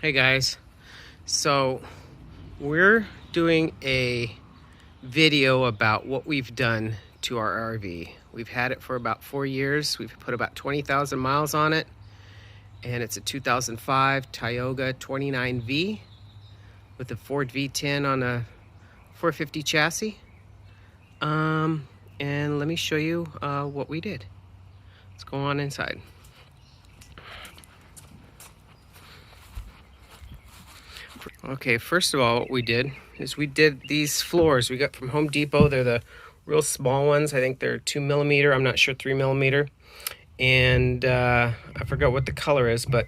Hey guys, so we're doing a video about what we've done to our RV. We've had it for about 4 years. We've put about 20,000 miles on it, and it's a 2005 Tioga 29V with a Ford V10 on a 450 chassis. And let me show you what we did. Let's go on inside. Okay, first of all, what we did is we did these floors we got from Home Depot. They're the real small ones. I think they're 2mm. I'm not sure, 3mm. And I forgot what the color is, but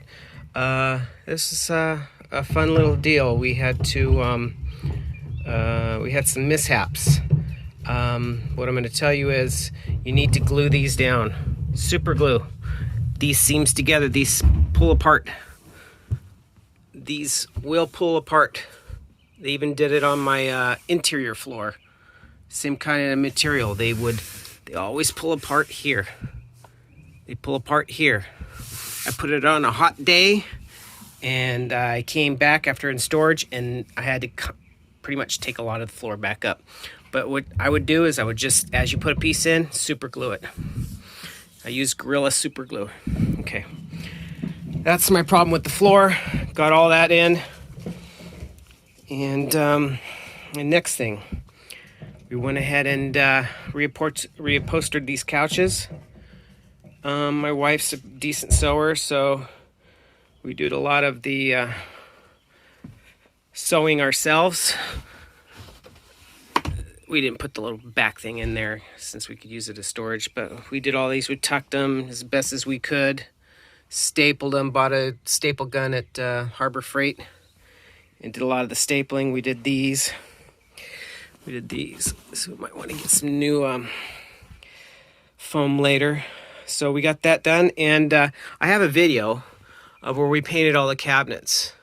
this is a fun little deal. We had to we had some mishaps. What I'm going to tell you is you need to glue these down. Super glue these seams together. These pull apart. These will pull apart. They even did it on my interior floor. Same kind of material. They always pull apart here. They pull apart here. I put it on a hot day, and I came back after in storage, and I had to pretty much take a lot of the floor back up. But what I would do is I would just, as you put a piece in, super glue it. I use Gorilla super glue. Okay. That's my problem with the floor. Got all that in. And the next thing, we went ahead and reupholstered these couches. My wife's a decent sewer, so we did a lot of the sewing ourselves. We didn't put the little back thing in there since we could use it as storage, but we did all these. We tucked them as best as we could. Stapled them, bought a staple gun at Harbor Freight, and did a lot of the stapling. We did these. So we might want to get some new foam later. So we got that done, and I have a video of where we painted all the cabinets.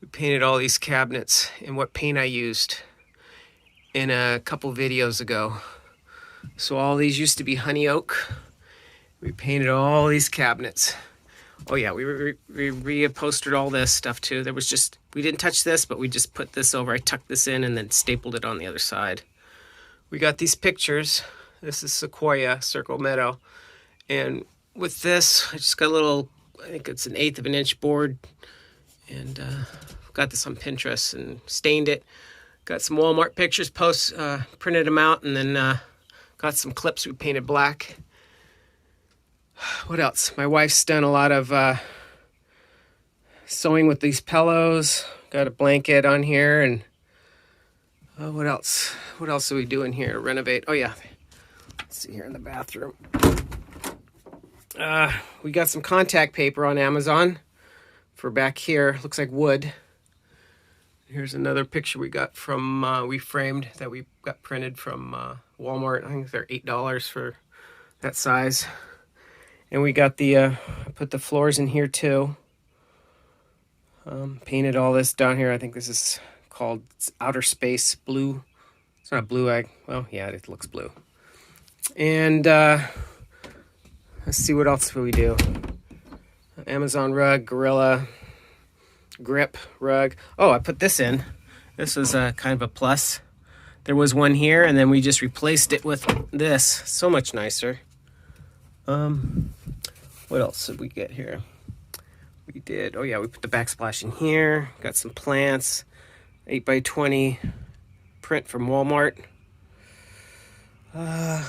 We painted all these cabinets and what paint I used in a couple videos ago. So all these used to be honey oak. We painted all these cabinets. Oh yeah, we reupholstered all this stuff too. We didn't touch this, but we just put this over. I tucked this in and then stapled it on the other side. We got these pictures. This is Sequoia, Circle Meadow. And with this, I just got a little, I think it's 1/8 of an inch board. And got this on Pinterest and stained it. Got some Walmart pictures, printed them out, and then got some clips we painted black. What else? My wife's done a lot of sewing with these pillows. Got a blanket on here, and what else? What else are we doing here to renovate? Oh yeah, let's see here in the bathroom. We got some contact paper on Amazon for back here. Looks like wood. Here's another picture we got from we framed that we got printed from Walmart. I think they're $8 for that size. And we got the, I put the floors in here too. Painted all this down here. I think this is called Outer Space Blue. It's not blue, well, yeah, it looks blue. And let's see what else will we do. Amazon rug, Gorilla grip rug. Oh, I put this in. This was kind of a plus. There was one here, and then we just replaced it with this. So much nicer. What else did we get here? We did, oh yeah, we put the backsplash in here. Got some plants, 8x20 print from Walmart. I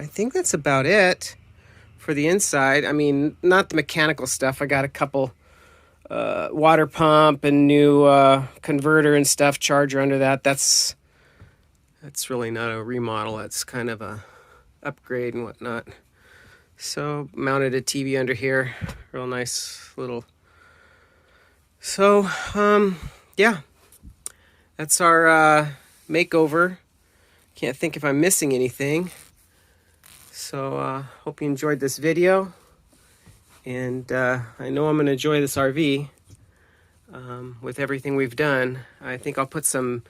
think that's about it for the inside. I mean, not the mechanical stuff. I got a couple water pump and new converter and stuff, charger under that. That's really not a remodel. That's kind of a upgrade and whatnot. So mounted a TV under here, real nice little. So yeah, that's our makeover. Can't think if I'm missing anything. So hope you enjoyed this video, and I know I'm gonna enjoy this RV with everything we've done. I think I'll put some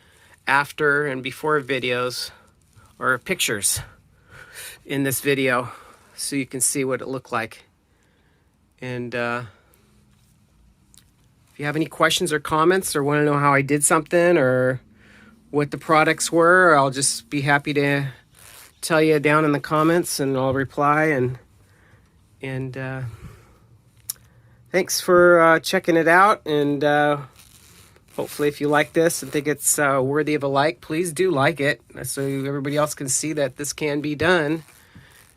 after and before videos or pictures in this video, so you can see what it looked like. And If you have any questions or comments or want to know how I did something or what the products were, I'll just be happy to tell you down in the comments, and I'll reply. And thanks for checking it out, and hopefully if you like this and think it's worthy of a like, please do like it so everybody else can see that this can be done.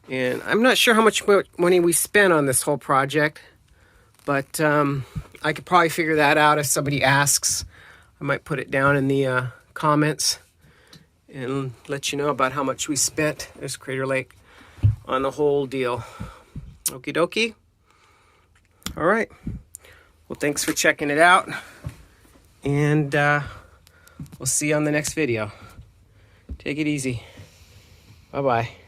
And I'm not sure how much money we spent on this whole project, but I could probably figure that out if somebody asks. I might put it down in the comments and let you know about how much we spent as Crater Lake on the whole deal. Okie dokie. All right. Well, thanks for checking it out, and we'll see you on the next video. Take it easy. Bye-bye.